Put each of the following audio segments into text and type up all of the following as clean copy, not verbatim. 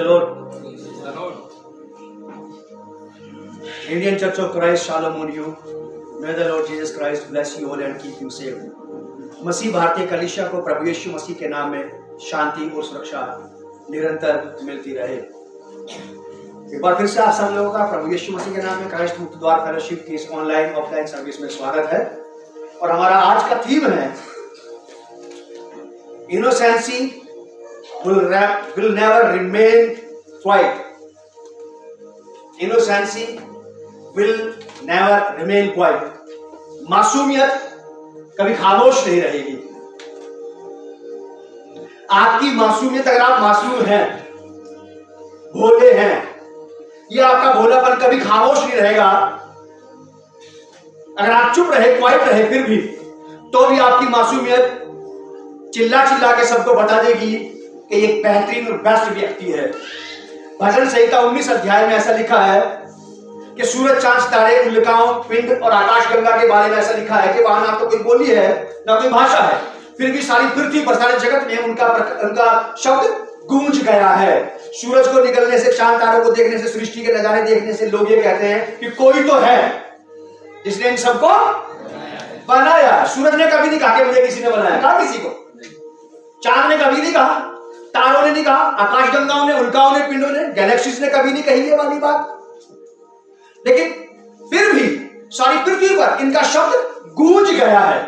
Lord. Indian Church of Christ, shalom on you. May the Lord Jesus Christ bless you all and keep you safe. मसीह भारतीय कलीसिया को प्रभु यीशु मसीह के नाम में शांति और सुरक्षा निरंतर मिलती रहे। एक बार फिर से आप सब लोगों का प्रभु यीशु मसीह के नाम में क्राइस्ट मुक्त द्वार फेलोशिप की इस ऑनलाइन ऑफलाइन सर्विस में स्वागत है। और हमारा आज का थीम है innocency will never remain quiet. Innocency will never remain quiet. मासूमियत कभी खामोश नहीं रहेगी। आपकी मासूमियत, अगर आप मासूम हैं, भोले हैं, यह आपका भोलापन कभी खामोश नहीं रहेगा। अगर आप चुप रहे, क्वाइट रहे, फिर भी तो भी आपकी मासूमियत चिल्ला चिल्ला के सबको बता देगी कि एक बेहतरीन और बेस्ट व्यक्ति है। भजन संहिता 19 अध्याय में ऐसा लिखा है कि सूरज, चांद, तारे, उल्काओं, पिंड और आकाश गंगा के बारे में ऐसा लिखा है कि वहां ना तो कोई बोली है ना कोई भाषा है, फिर भी सारी पृथ्वी पर, सारे जगत में उनका शब्द गूंज गया है। सूरज को निकलने से, चांद तारों को देखने से, सृष्टि के नजारे देखने से लोग ये कहते हैं कि कोई तो है जिसने इन सबको बनाया। सूरज ने कभी नहीं कहा कि मुझे किसी ने बनाया, कहा किसी को। चांद ने कभी नहीं कहा, तारों ने नहीं कहा, आकाश गंगाओं ने, उल्काओं ने, पिंडों ने, गैलेक्सीज ने कभी नहीं कही ये वाली बात। लेकिन फिर भी सारी पृथ्वी पर इनका शब्द गूंज गया है।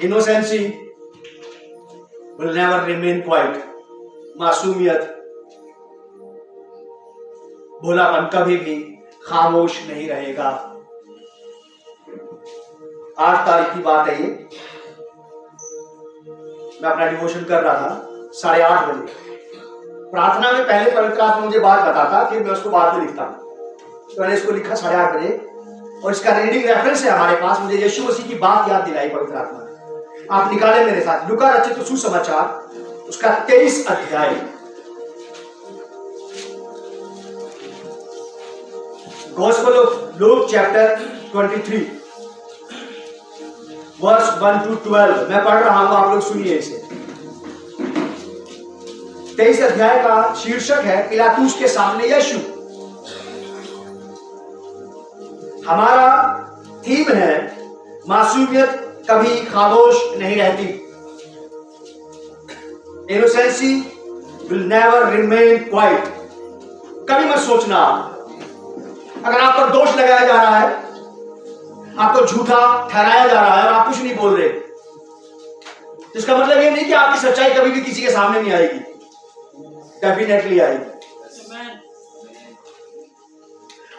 Innocency will never remain quiet. मासूमियत, भोलापन कभी भी खामोश नहीं रहेगा। 8 तारीख की बात है ये। मैं अपना डिवोशन कर रहा था 8:30 बजे। प्रार्थना में पहले पवित्र आत्मा मुझे बात बताता, फिर मैं उसको बाद में लिखता हूं। तो मैंने इसको लिखा 8:30 बजे, और इसका रीडिंग रेफरेंस है हमारे पास। मुझे यीशु मसीह की बात याद दिलाई पवित्र आत्मा ने। आप निकाले मेरे साथ लूका रचित सुसमाचार, उसका 23 अध्याय, gospel of Luke chapter 23 verse 1 to 12। मैं पढ़ रहा हूं, आप लोग सुनिए इसे। 23 अध्याय का शीर्षक है पिलातुस के सामने यीशु। हमारा थीम है मासूमियत कभी खामोश नहीं रहती। Innocency will never remain quite. कभी मत सोचना, अगर आप पर दोष लगाया जा रहा है, आपको झूठा ठहराया जा रहा है और आप कुछ नहीं बोल रहे, इसका मतलब ये नहीं कि आपकी सच्चाई कभी भी किसी के सामने नहीं आएगी। डेफिनेटली आएगी।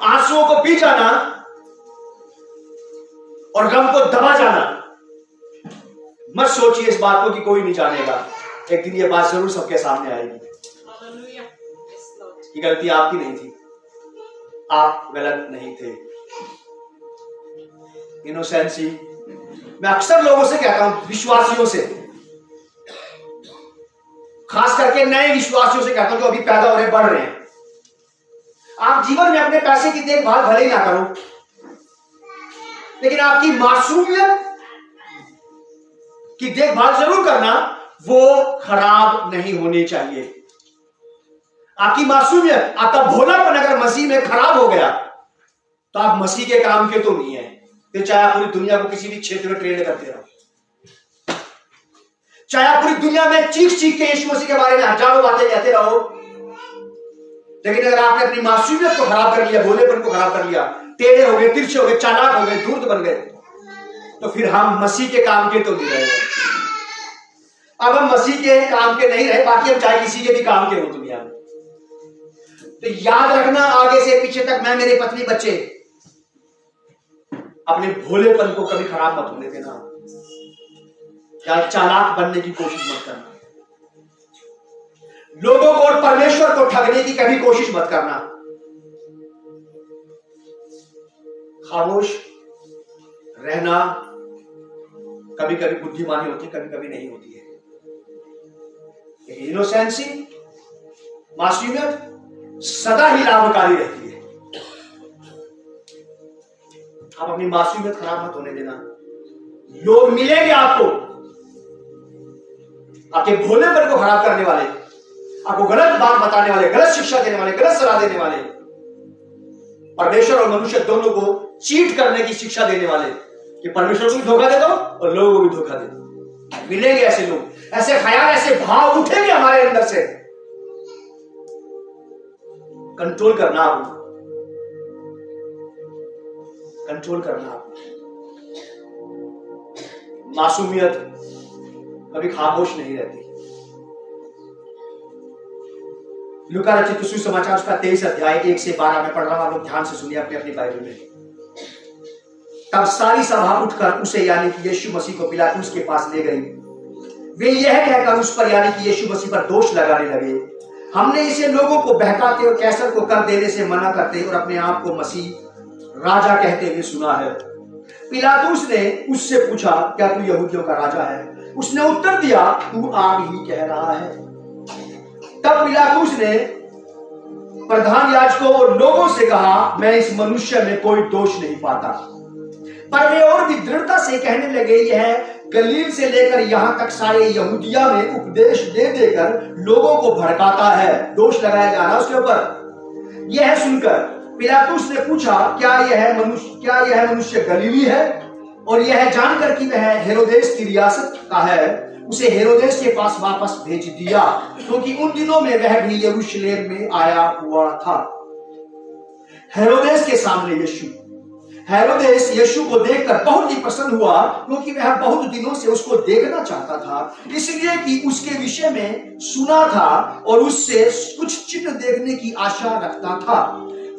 आंसुओं को पी जाना और गम को दबा जाना, मत सोचिए इस बात को कि कोई नहीं जानेगा। एक दिन ये बात जरूर सबके सामने आएगी। ये गलती आपकी नहीं थी, आप गलत नहीं थे। इनोसेंसी, मैं अक्सर लोगों से कहता हूं, विश्वासियों से, खास करके नए विश्वासियों से कहता हूं जो अभी पैदा हो रहे, बढ़ रहे हैं। आप जीवन में अपने पैसे की देखभाल भले ही ना करो, लेकिन आपकी मासूमियत की देखभाल जरूर करना। वो खराब नहीं होनी चाहिए। आपकी मासूमियत, आपका भोलापन अगर मसीह में खराब हो गया तो आप मसीह के काम के तो नहीं है। फिर चाहे आप पूरी दुनिया को किसी भी क्षेत्र में ट्रेंड करते रहो, चाहे आप पूरी दुनिया में चीख चीख के यीशु मसीह के बारे में हजारों बातें कहते रहो, लेकिन अगर आपने अपनी मासूमियत को खराब कर लिया, भोलेपन को खराब कर लिया, टेढ़े हो गए, तिरछे हो गए, चालाक हो गए, धूर्त बन गए, तो फिर हम मसीह के काम के तो नहीं रहे। अब हम मसीह के काम के नहीं रहे, बाकी हम चाहे किसी के भी काम के हो दुनिया में। तो याद रखना, आगे से पीछे तक, मैं, मेरे पत्नी, बच्चे, अपने भोलेपन को कभी खराब मत होने देना, या चालाक बनने की कोशिश मत करना, लोगों को और परमेश्वर को ठगने की कभी कोशिश मत करना। खामोश रहना कभी कभी बुद्धिमानी होती है, कभी कभी नहीं होती है। इनोसेंसी, मासूमियत सदा ही लाभकारी रहती है। आप अपनी मासूमियत खराब मत होने देना। लोग मिलेंगे आपको, आपके भोलेपन को खराब करने वाले, आपको गलत बात बताने वाले, गलत शिक्षा देने वाले, गलत सलाह देने वाले, परमेश्वर और मनुष्य दोनों को चीट करने की शिक्षा देने वाले, कि परमेश्वर को भी धोखा दे दो और लोगों को भी धोखा दे दो। मिलेंगे ऐसे लोग, ऐसे ख्याल, ऐसे भाव उठेंगे हमारे अंदर से। कंट्रोल करना आप, कंट्रोल करना आप। मासूमियत कभी खामोश नहीं रहती। लूका रचित सुसमाचार उसका 23 अध्याय 1 से 12 में पढ़ रहा हूं, आप लोग ध्यान से सुनिए अपनी अपनी बाइबल में। तब सारी सभा उठकर उसे यानी कि यीशु मसीह को पिलातुस के पास ले गई। वे यह कहकर उस पर यानी कि यीशु मसीह पर दोष लगाने लगे, हमने इसे लोगों को बहकाते और कैसर को कर देने से मना करते और अपने आप को मसीह राजा कहते हुए सुना है। पिलातुस ने उससे पूछा, क्या तू यहूदियों का राजा है? उसने उत्तर दिया, तू आप ही कह रहा है। तब पिलातुस ने प्रधान याजकों और लोगों से कहा, मैं इस मनुष्य में कोई दोष नहीं पाता। पर वे और भी दृढ़ता से कहने लगे, यह गलील से लेकर यहां तक सारे यहूदिया में उपदेश दे देकर लोगों को भड़काता है। दोष लगाया जा रहा उसके ऊपर। यह सुनकर पिलातुस ने पूछा, क्या यह मनुष्य गलीली है? और यह जानकर कि वह हेरोदेस की रियासत का है, उसे हेरोदेस के पास वापस भेज दिया, क्योंकि उन दिनों में वह भी यरूशलेम में आया हुआ था। हेरोदेस के सामने यीशु, हेरोदेस यीशु को देखकर बहुत ही प्रसन्न हुआ, क्योंकि वह बहुत दिनों से उसको देखना चाहता था, इसलिए कि उसके विषय में सुना था और उससे कुछ चिन्ह देखने की आशा रखता था।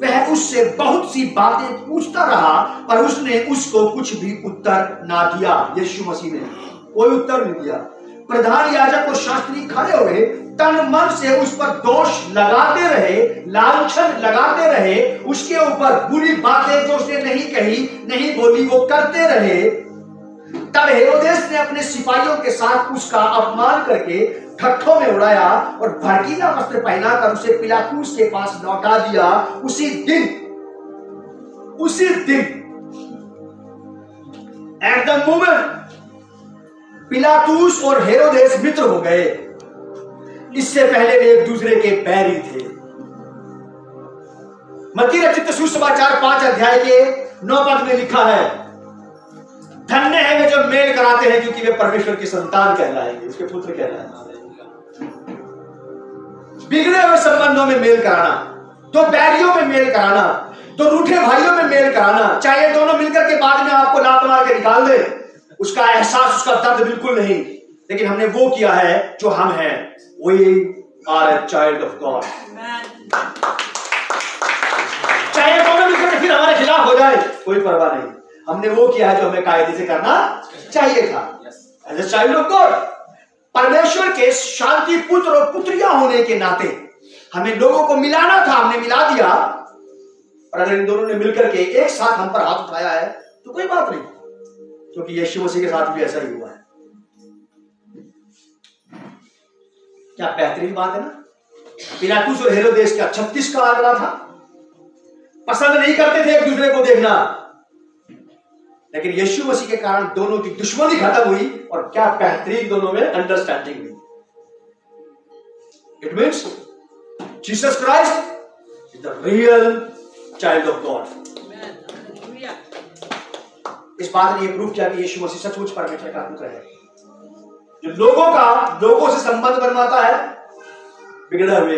वह उससे बहुत सी बातें पूछता रहा, पर उसने उसको कुछ भी उत्तर ना दिया। यीशु मसीह ने कोई उत्तर नहीं दिया। प्रधान याजक और शास्त्री खड़े हुए तन मन से उस पर दोष लगाते रहे, लांछन लगाते रहे, उसके ऊपर बुरी बातें जो उसने नहीं कही, नहीं बोली, वो करते रहे। तब हेरोदेस ने अपने सिपाहियों के साथ उसका अपमान करके ठट्ठों में उड़ाया और भड़कीला वस्त्र पहनाकर उसे पिलातुस के पास लौटा दिया। उसी दिन एट द मोमेंट पिलातुस और हेरोदेस मित्र हो गए। इससे पहले वे एक दूसरे के बैरी थे। मत्ती रचित सुसमाचार 5 अध्याय के 9 पद में लिखा है, धन्य है वे जो मेल कराते हैं, क्योंकि वे परमेश्वर की संतान कहलाएंगे, उसके पुत्र कहलाएंगे। बिगड़े हुए संबंधों में मेल कराना, दो बैरियों में मेल कराना, दो रूठे भाइयों में मेल कराना, चाहे दोनों मिलकर के बाद में आपको लात मार के निकाल दे, उसका एहसास, उसका दर्द बिल्कुल नहीं, लेकिन हमने वो किया है जो हम हैं। We are a child of God. चाहे दोनों मिलकर फिर हमारे खिलाफ हो जाए, कोई परवाह नहीं, हमने वो किया है जो हमें कायदे से करना चाहिए था। As a child of God, परमेश्वर के शांति पुत्र और पुत्रियां होने के नाते हमें लोगों को मिलाना था, हमने मिला दिया। और अगर इन दोनों ने मिलकर के एक साथ हम पर हाथ उठाया है तो कोई बात नहीं, क्योंकि यीशु मसीह के साथ भी ऐसा ही हुआ है। क्या बेहतरीन बात है ना। पिलातुस और हेरोदेस का 36 का आंकड़ा था, पसंद नहीं करते थे एक दूसरे को देखना, लेकिन यीशु मसीह के कारण दोनों की दुश्मनी खत्म हुई और क्या बेहतरीन दोनों में अंडरस्टैंडिंग हुई। It means Jesus Christ is the real child of God. इस बात ने यह प्रूफ किया कि यीशु मसीह सचमुच परमेश्वर का पुत्र है, जो लोगों से संबंध बनवाता है बिगड़े हुए,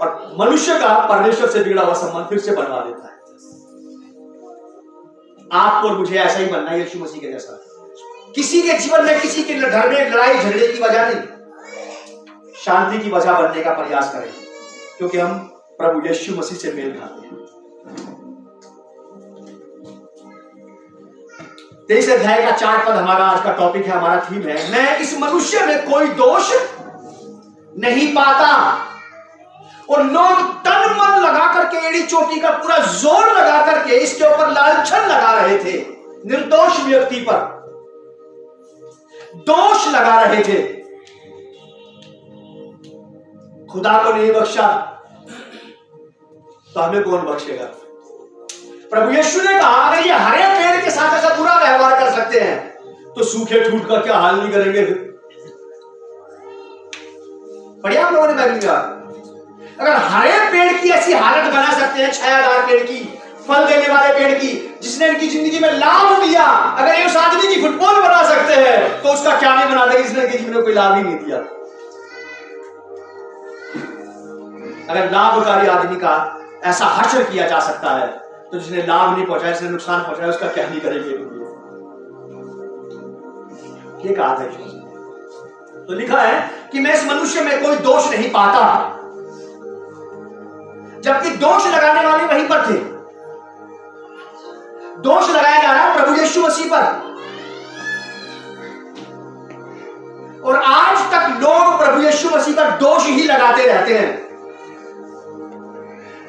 और मनुष्य का परमेश्वर से बिगड़ा हुआ संबंध फिर से बनवा देता है। आपको और मुझे ऐसा ही बनना है, यीशु मसीह के जैसा। किसी के जीवन में, किसी के घर में लड़ाई झगड़े की वजह नहीं, शांति की वजह बनने का प्रयास करें, क्योंकि हम प्रभु यीशु मसीह से मेल खाते हैं। 23 अध्याय का 4 पद हमारा आज का टॉपिक है, हमारा थीम है, मैं इस मनुष्य में कोई दोष नहीं पाता। और लोग तन मन लगा करके, एड़ी चोटी का पूरा जोर लगा करके इसके ऊपर लांछन लगा रहे थे, निर्दोष व्यक्ति पर दोष लगा रहे थे। खुदा को नहीं बख्शा तो हमें कौन बख्शेगा। प्रभु यीशु ने कहा, अगर ये हरे पेड़ के साथ ऐसा बुरा व्यवहार कर सकते हैं तो सूखे ठूठ का क्या हाल नहीं करेंगे। पढ़िया आप लोगों ने बाइबल में? अगर हरे पेड़ की ऐसी हालत बना सकते हैं, छायादार पेड़ की, फल देने वाले पेड़ की, जिसने इनकी जिंदगी में लाभ दिया, अगर ये उस आदमी की फुटबॉल बना सकते हैं तो उसका क्या नहीं बना देगा जिसने इनकी जीवन में कोई लाभ ही नहीं दिया। अगर लाभकारी आदमी का ऐसा हश्र किया जा सकता है तो जिसने लाभ नहीं पहुंचाया, जिसने नुकसान पहुंचाया, उसका क्या नहीं करेंगे। ये कहा था तो लिखा है कि मैं इस मनुष्य में कोई दोष नहीं पाता, जबकि दोष लगाने वाले वहीं पर थे। दोष लगाया जा रहा है प्रभु यीशु मसीह पर, और आज तक लोग प्रभु यीशु मसीह पर दोष ही लगाते रहते हैं।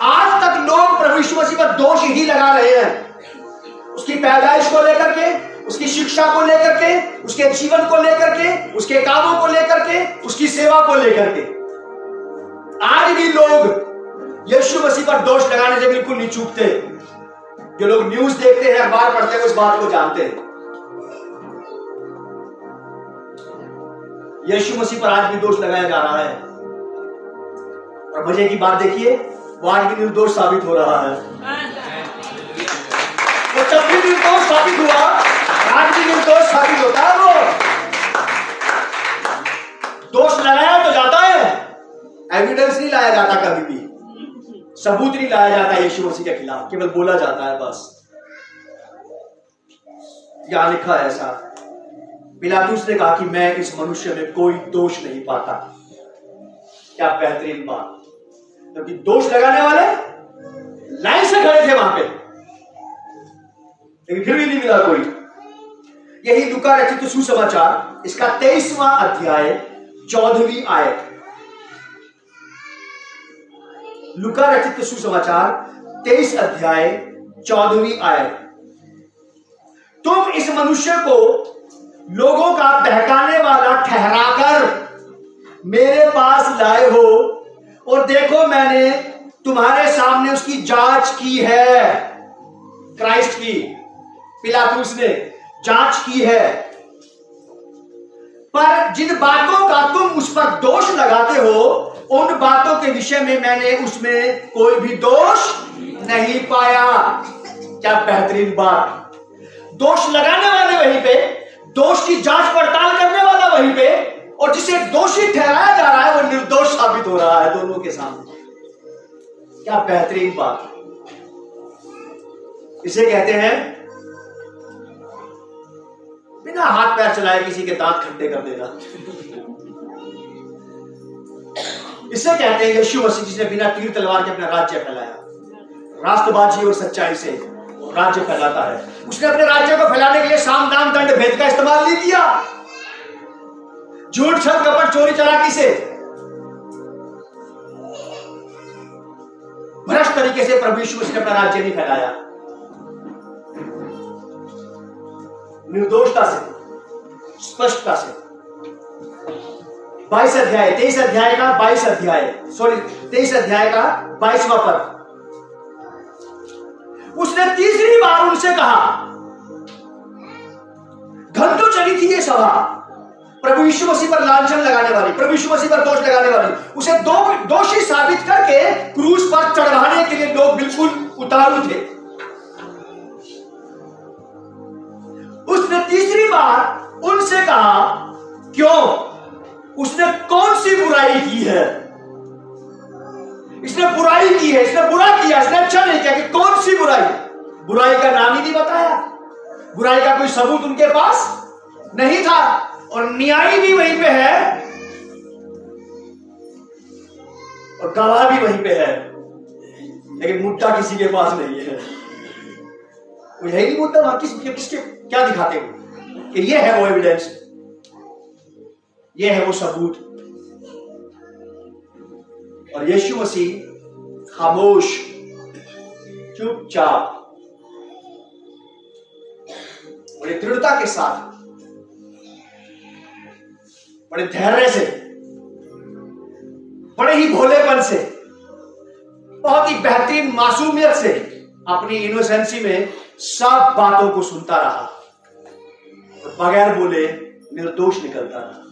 आज तक लोग प्रभु यीशु मसीह पर दोष ही लगा रहे हैं, उसकी पैदाइश को लेकर के, उसकी शिक्षा को लेकर के, उसके जीवन को लेकर के, उसके कामों को लेकर के, उसकी सेवा को लेकर के। आज भी लोग यीशु मसीह पर दोष लगाने से बिल्कुल नहीं चूकते। जो लोग न्यूज देखते हैं, अखबार पढ़ते हैं, उस बात को जानते हैं। यीशु मसीह पर आज भी दोष लगाया जा रहा है, और मजे की बात देखिए, वो आज भी निर्दोष साबित हो रहा है। वो जब भी निर्दोष साबित हुआ, आज भी निर्दोष साबित होता है। वो दोष लगाया तो जाता है, एविडेंस नहीं लाया जाता, कभी भी सबूत नहीं लाया जाता यीशु मसीह के खिलाफ, केवल बोला जाता है बस। यहां लिखा है ऐसा, पिलातुस ने कहा कि मैं इस मनुष्य में कोई दोष नहीं पाता। क्या बेहतरीन बात, क्योंकि दोष लगाने वाले लाइन से खड़े थे वहां पे, लेकिन फिर भी नहीं मिला कोई। यही लूका रचित सुसमाचार, इसका 23वां अध्याय 14वीं आयत। लूका रचित सुसमाचार 23 अध्याय 14वीं आयत। तुम इस मनुष्य को लोगों का बहकाने वाला ठहराकर मेरे पास लाए हो, और देखो मैंने तुम्हारे सामने उसकी जांच की है। क्राइस्ट की, पिलातुस ने जांच की है, पर जिन बातों का तुम उस पर दोष लगाते हो, उन बातों के विषय में मैंने उसमें कोई भी दोष नहीं पाया। क्या बेहतरीन बात, दोष लगाने वाले वहीं पे, दोष की जांच पड़ताल करने वाला वहीं पे, और जिसे दोषी ठहराया जा रहा है वो निर्दोष साबित हो रहा है दोनों के सामने। क्या बेहतरीन बात, इसे कहते हैं बिना हाथ पैर चलाए किसी के दांत खट्टे कर देना। इसे कहते हैं यीशु मसीह, जिसने बिना तीर तलवार के अपना राज्य फैलाया, राष्ट्रबाजी और सच्चाई से राज्य फैलाता है। उसने अपने राज्य को फैलाने के लिए साम दाम दंड भेद का इस्तेमाल नहीं किया, झूठ छल कपट चोरी चालाकी से भ्रष्ट तरीके से प्रभु यीशु मसीह ने अपना राज्य नहीं फैलाया। निर्दोषता से, स्पष्टता से। 22 अध्याय 23 अध्याय का 22 अध्याय, सॉरी 23 अध्याय का 22वां पद। उसने तीसरी बार उनसे कहा, घंटों चली थी ये सभा प्रभु यीशु मसीह पर लांछन लगाने वाली, प्रभु यीशु मसीह पर दोष लगाने वाली, उसे दोषी साबित करके क्रूस पर चढ़वाने के लिए लोग बिल्कुल उतारू थे। उसने तीसरी बार उनसे कहा, क्यों? उसने कौन सी बुराई की है? इसने बुराई की है, इसने बुरा किया, इसने अच्छा नहीं किया। कि कौन सी बुराई? बुराई का नाम ही नहीं बताया, बुराई का कोई सबूत उनके पास नहीं था, और न्याय भी वहीं पे है और गवाह भी वहीं पे है, लेकिन मुद्दा किसी के पास नहीं है। वो यही नहीं मुद्दा, वहां किसके क्या दिखाते हो कि ये है वो एविडेंस, ये है वो सबूत। और यीशु मसीह खामोश, चुपचाप, बड़ी दृढ़ता के साथ, बड़े धैर्य से, बड़े ही भोलेपन से, बहुत ही बेहतरीन मासूमियत से, अपनी इनोसेंसी में सब बातों को सुनता रहा और बगैर बोले निर्दोष निकलता रहा।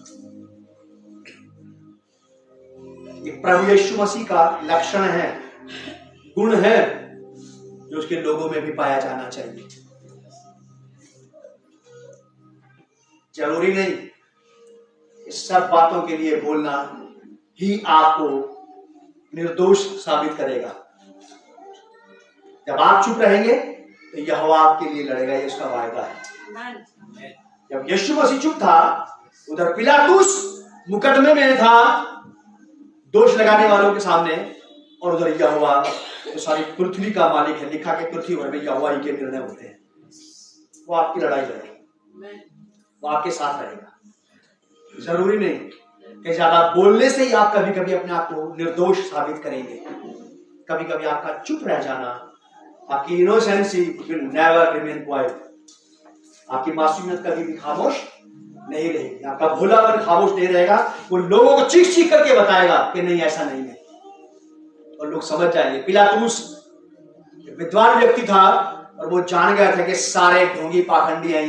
एक प्रभु यीशु मसीह का लक्षण है, गुण है, जो उसके लोगों में भी पाया जाना चाहिए। जरूरी नहीं इस सब बातों के लिए बोलना ही आपको निर्दोष साबित करेगा। जब आप चुप रहेंगे तो यहोवा आपके लिए लड़ेगा, ये उसका वायदा है। जब यीशु मसीह चुप था, उधर पिलातुस मुकदमे में था दोष लगाने वालों के सामने, और उधर यहोवा जो सारी पृथ्वी का मालिक है, लिखा के पृथ्वी भर में यहोवा ही के निर्णय होते हैं। वो आपकी लड़ाई लड़ेगा, वो आपके साथ रहेगा। जरूरी नहीं कि ज्यादा बोलने से ही आप कभी कभी अपने आप को निर्दोष साबित करेंगे। कभी कभी आपका चुप रह जाना, आपकी innocency will never remain quite, आपकी मासूमियत कभी भी खामोश नहीं रहेगी, आपका भोलापन खामोश नहीं रहेगा। वो लोगों को चीख चीख करके बताएगा कि नहीं ऐसा नहीं है, और लोग समझ जाएंगे। पिलातुस विद्वान व्यक्ति था और वो जान गया था कि सारे ढोंगी पाखंडी हैं,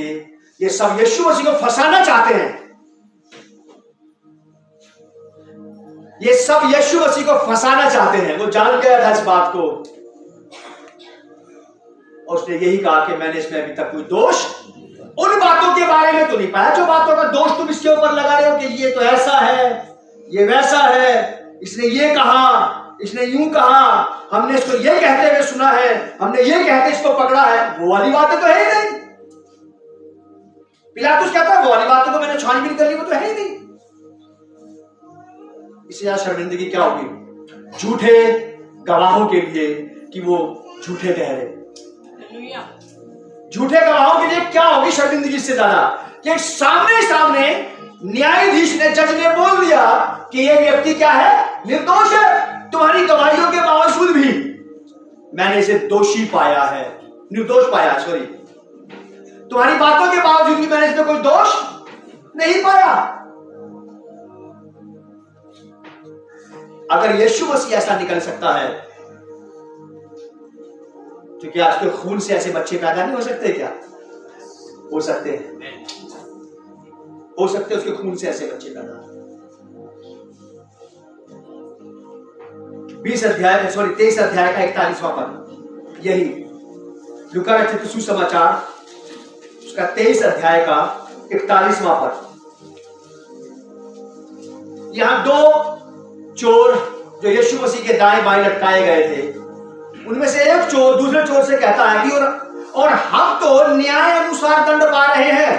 ये सब यीशु मसीह को फंसाना चाहते हैं, ये सब यीशु मसीह को फंसाना चाहते हैं। वो जान गया था इस बात को, और उसने यही कहा कि मैंने इसमें अभी तक कोई दोष उन बातों के बारे में तो नहीं पाया जो बातों का दोष तुम इसके ऊपर लगा रहे हो कि ये तो ऐसा है, ये वैसा है, इसने ये कहा, इसने यूं कहा, हमने इसको ये कहते हुए सुना है, हमने ये कहते इसको पकड़ा है। वो वाली बातें तो है ही नहीं। पिलातुस कहता है वो वाली बातों को मैंने छानबीन कर ली, वो तो है ही नहीं। इससे ज्यादा शर्मिंदगी क्या होगी झूठे गवाहों के लिए कि वो झूठे कह रहे। झूठे गवाहों के लिए क्या होगी शर्मिंदगी से ज्यादा कि सामने सामने न्यायाधीश ने, जज ने बोल दिया कि ये व्यक्ति क्या है, निर्दोष है। तुम्हारी गवाहियों के बावजूद भी मैंने इसे दोषी पाया है, निर्दोष पाया, सॉरी, तुम्हारी बातों के बावजूद भी मैंने इसमें कोई दोष नहीं पाया। अगर यीशु मसीह ऐसा निकल सकता है तो क्या उसके खून से ऐसे बच्चे पैदा नहीं हो सकते? क्या हो सकते हैं, हो सकते हैं उसके खून से ऐसे बच्चे पैदा। 23 अध्याय का 41वां पद, यही लूका रचित सुसमाचार उसका 23 अध्याय का 41वां पद। यहां दो चोर जो यीशु मसीह के दाएं बाएं लटकाए गए थे, उनमें से एक चोर दूसरे चोर से कहता है कि और हम तो न्याय अनुसार दंड पा रहे हैं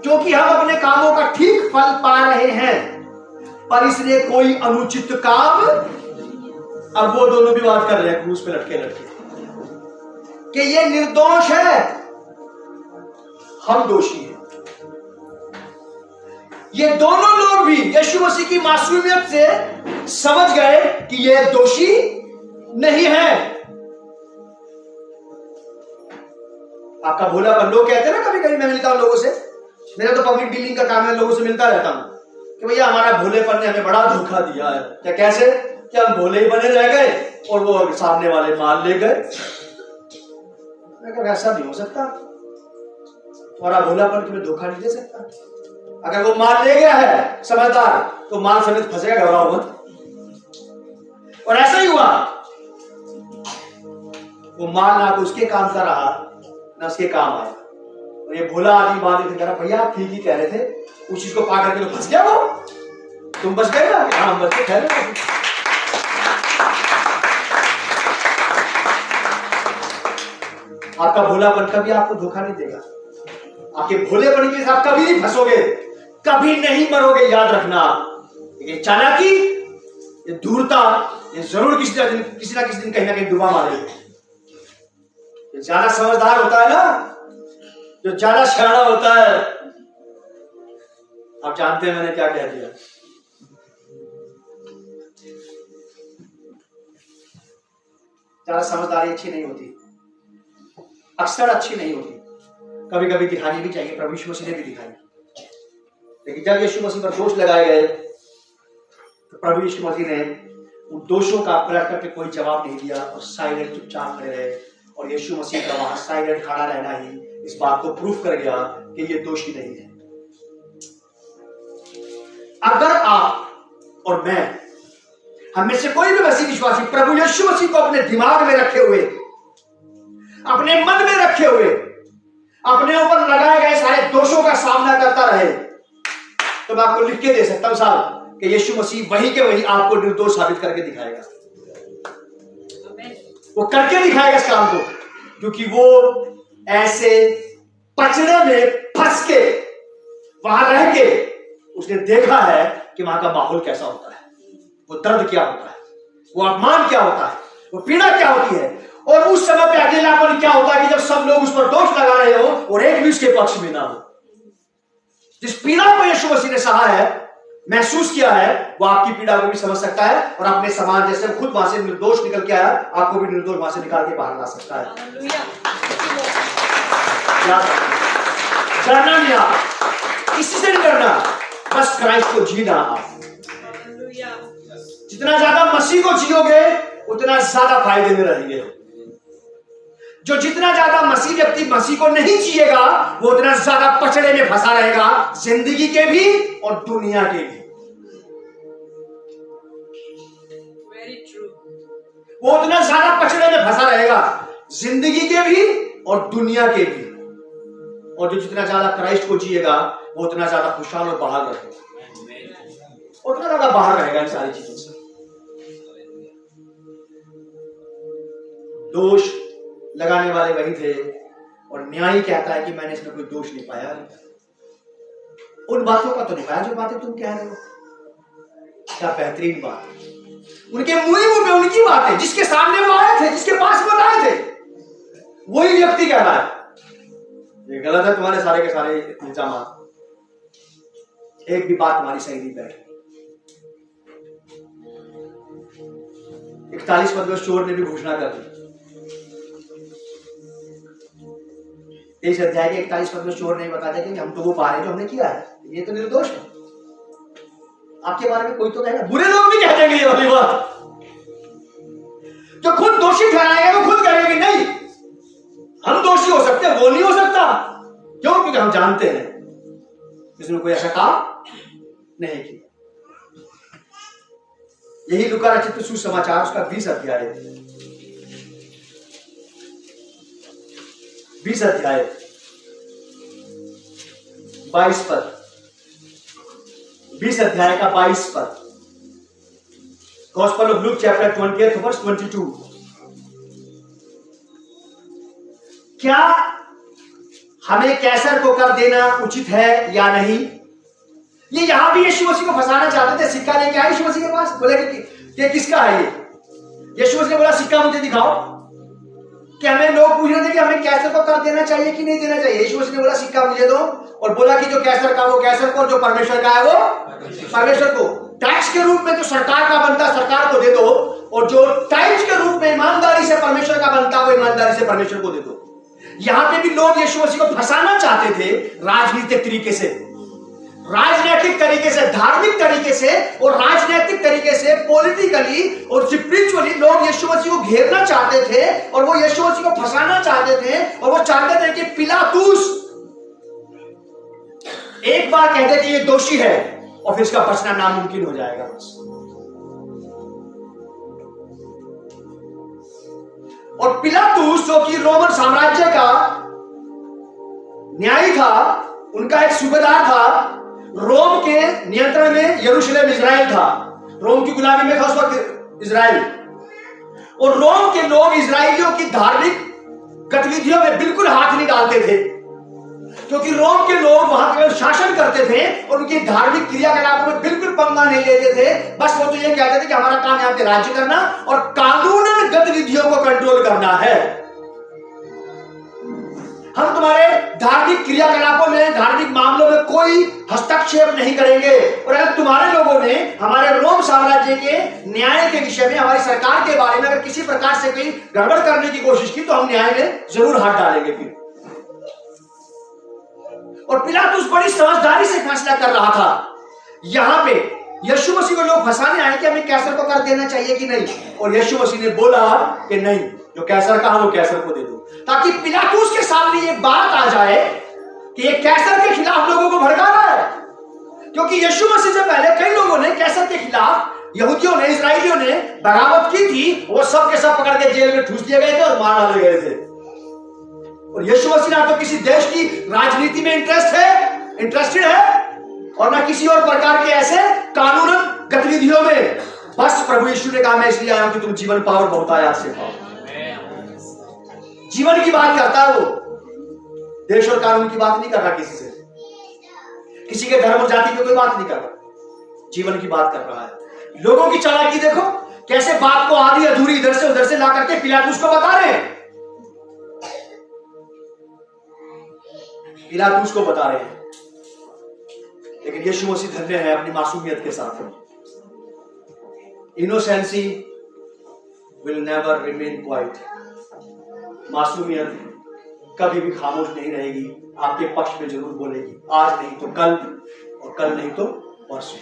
क्योंकि हम अपने कामों का ठीक फल पा रहे हैं, पर इसने कोई अनुचित काम। अब वो दोनों भी बात कर रहे हैं क्रूस पे लटके लटके कि ये निर्दोष है, हम दोषी हैं। ये दोनों लोग भी यीशु मसीह की मासूमियत से समझ गए कि ये दोषी नहीं है। आपका भोलापन, लोग कहते हैं ना, कभी कभी मैं मिलता हूं लोगों से, मेरा तो पब्लिक डीलिंग का काम है, लोगों से मिलता रहता हूं कि भैया हमारा भोलेपन ने हमें बड़ा धोखा दिया है। क्या कैसे? क्या हम भोले ही बने रह गए और वो सामने वाले माल ले गए? मैं कहा ऐसा नहीं हो सकता, तुम्हारा भोलापन तुम्हें धोखा नहीं दे सकता। अगर वो माल ले गया है समझदार, तो माल समेत फंसेगा, घबराओ मत। और ऐसा ही हुआ, वो माल ना तो उसके काम का रहा ना उसके काम आया। और ये भोला आदमी बात कह रहा, भैया आप ठीक ही कह रहे थे, उस चीज को पा करके तो फंस गया वो, तुम बच गए ना? हाँ हम बच के ठहरे। आपका भोलापन कभी आपको धोखा नहीं देगा। आपके भोलेपन के साथ कभी नहीं फंसोगे, कभी नहीं मरोगे, याद रखना। ये चालाकी, ये दूरता, ये जरूर किसी ना किसी दिन कहीं ना कहीं डुबा मारेगी। ज्यादा समझदार होता है ना, जो ज्यादा शराना होता है, आप जानते हैं मैंने क्या कह दिया। ज्यादा समझदारी अच्छी नहीं होती, अक्सर अच्छी नहीं होती, कभी कभी दिखानी भी चाहिए। प्रभु यीशु मसीह ने भी दिखाई, लेकिन जब यीशु मसीह पर दोष लगाए गए तो प्रभु यीशु मसीह ने उन दोषों का पलट करके कोई जवाब नहीं दिया और साइलेंट चुपचाप खड़े रहे। और यीशु मसीह का वहां साइलेंट खड़ा रहना ही इस बात को प्रूफ कर गया कि ये दोषी नहीं है। अगर आप और मैं, हम में से कोई भी मसीह विश्वासी प्रभु यीशु मसीह को अपने दिमाग में रखे हुए, अपने मन में रखे हुए, अपने ऊपर लगाए गए सारे दोषों का सामना करता रहे, तो मैं आपको लिख के दे सकता हूं साहब कि यीशु मसीह वही के वही आपको निर्दोष साबित करके दिखाएगा। वो करके दिखाएगा इस काम को, क्योंकि वो ऐसे पचड़े में फंस के वहां रह के उसने देखा है कि वहां का माहौल कैसा होता है, वो दर्द क्या होता है, वो अपमान क्या होता है, वो पीड़ा क्या होती है। और उस समय पे अकेलापन क्या होता है कि जब सब लोग उस पर दोष लगा रहे हो और एक भी उसके पक्ष में ना हो। जिस पीड़ा को यीशु मसीह ने सहा है, महसूस किया है, वो आपकी पीड़ा को भी समझ सकता है और अपने समान जैसे खुद वहां से निर्दोष निकल के आया, आपको भी निर्दोष वहां से निकाल के बाहर ला सकता है। डरना नहीं, आप किसी से नहीं डरना, बस क्राइस्ट को जीना। आप जितना ज्यादा मसीह को जियोगे उतना ज्यादा फायदे में रहेंगे। जो जितना ज्यादा मसीह व्यक्ति मसीह को नहीं जिएगा वो उतना ज्यादा पचड़े में फंसा रहेगा, जिंदगी के भी और दुनिया के भी। वो उतना ज्यादा पचड़े में फंसा रहेगा, जिंदगी के भी और दुनिया के भी। और जो जितना ज्यादा क्राइस्ट को जिएगा वो उतना ज्यादा खुशहाल और बाहर रहेगा, उतना ज्यादा बाहर रहेगा इन सारी चीजों से। दोष लगाने वाले वही थे और न्याय कहता है कि मैंने इसमें कोई दोष नहीं पाया। उन बातों का तो नहीं पाया जो बातें तुम कह रहे हो। क्या बेहतरीन बात, उनके मुंह में उनकी बातें, जिसके सामने वो आए थे, जिसके पास वो आए थे, वही व्यक्ति कह रहा है ये गलत है, तुम्हारे सारे के सारे इल्जाम, एक भी बात तुम्हारी सही नहीं बैठी। 41 पद में चोर ने भी घोषणा कर दी। इस अध्याय के 41 पद में चोर नहीं बता देंगे कि हम तो वो पा रहे जो हमने किया है, ये तो निर्दोष है। आपके बारे में कोई तो कहेगा, बुरे लोग भी कह देंगे ये वाली बात। जो खुद दोषी ठहराएगा वो खुद कहेगा कि नहीं हम दोषी हो सकते हैं, वो नहीं हो सकता। क्यों? क्योंकि हम जानते हैं इसमें कोई ऐसा काम नहीं किया। यही लूका रचित सुसमाचार उसका 20 अध्याय 22 पद, 20 अध्याय का 22 पद। Gospel of Luke chapter 20 verse 22। क्या हमें कैसर को कर देना उचित है या नहीं? ये यहां भी यीशु मसीह को फंसाना चाहते थे। सिक्का लेके आए यीशु मसीह के पास, बोले कि किसका है ये? यीशु मसीह ने बोला सिक्का मुझे दिखाओ। कि हमें लोग पूछ रहे थे कि हमें कैसर को कर देना चाहिए कि नहीं देना चाहिए। यीशु मसीह ने बोला सिक्का मुझे दो, और बोला कि जो कैसर का वो कैसर को, जो परमेश्वर का है वो परमेश्वर को। टैक्स के रूप में जो सरकार का बनता है सरकार को दे दो, और जो टाइप्स के रूप में ईमानदारी से परमेश्वर का बनता है वो ईमानदारी से परमेश्वर को दे दो। यहां पे भी लोग यीशु मसीह को फंसाना चाहते थे राजनीतिक तरीके से, राजनीतिक तरीके से, धार्मिक तरीके से और राजनीतिक तरीके से, पॉलिटिकली और स्पिरिचुअली लोग यीशु मसीह को घेरना चाहते थे और वो यीशु मसीह को फंसाना चाहते थे। और वो चाहते थे कि पिलातुस एक बार कहते कि ये दोषी है और फिर इसका बचना नामुमकिन हो जाएगा बस। और पिलातुस जो कि रोमन साम्राज्य का न्यायी था, उनका एक सूबेदार था, रोम के नियंत्रण में यरूशलेम इजराइल था, रोम की गुलामी में था उस वक्त इजराइल। और रोम के लोग इजराइलियों की धार्मिक गतिविधियों में बिल्कुल हाथ नहीं डालते थे, क्योंकि रोम के लोग वहां केवल शासन करते थे और उनकी धार्मिक क्रियाकलापों में बिल्कुल पंगा नहीं लेते थे। बस वो तो ये कहते थे कि हमारा काम यहां पे राज्य करना और कानूनन गतिविधियों को कंट्रोल करना है। हम तुम्हारे धार्मिक क्रियाकलापों में, धार्मिक मामलों में कोई हस्तक्षेप नहीं करेंगे। और अगर तुम्हारे लोगों ने हमारे रोम साम्राज्य के न्याय के विषय में, हमारी सरकार के बारे में अगर किसी प्रकार से कोई गड़बड़ करने की कोशिश की तो हम न्याय में जरूर हाथ डालेंगे फिर। और पिलातुस बड़ी समझदारी से फैसला कर रहा था। यहां पे यीशु मसीह को लोग फंसाने आए कि हमें कैसर को कर देना चाहिए कि नहीं, और यीशु मसीह ने बोला कि नहीं, जो कैसर का वो कैसर को दे दो, ताकि पिलातुस के सामने ये बात आ जाए कि ये कैसर के खिलाफ लोगों को भड़का रहा है। क्योंकि यीशु मसीह से पहले कई लोगों ने कैसर के खिलाफ, यहूदियों ने, इस्राएलियों ने बगावत की थी। वो सब के सब पकड़ के जेल में ठूस दिए गए थे और मार डाले गए थे। और यीशु मसीह ना तो किसी देश की राजनीति में इंटरेस्टेड है और ना किसी और प्रकार के ऐसे कानूनन गतिविधियों में। बस प्रभु यीशु ने कहा, मैं इसलिए आया हूं कि तुम जीवन पाओ और बहुतायत से पाओ। जीवन की बात करता है वो, देश और कानून की बात नहीं कर रहा किसी से, किसी के धर्म और जाति पे कोई बात नहीं कर रहा, जीवन की बात कर रहा है। लोगों की चालाकी देखो, कैसे बात को आधी अधूरी इधर से उधर से ला करके पिलातुस को बता रहे हैं, पिलातुस को बता रहे हैं। लेकिन यीशु मसीह धन्य है अपनी मासूमियत के साथ। Innocency will never remain quite. मासूमियत कभी भी खामोश नहीं रहेगी, आपके पक्ष में जरूर बोलेगी। आज नहीं तो कल, और कल नहीं तो परसों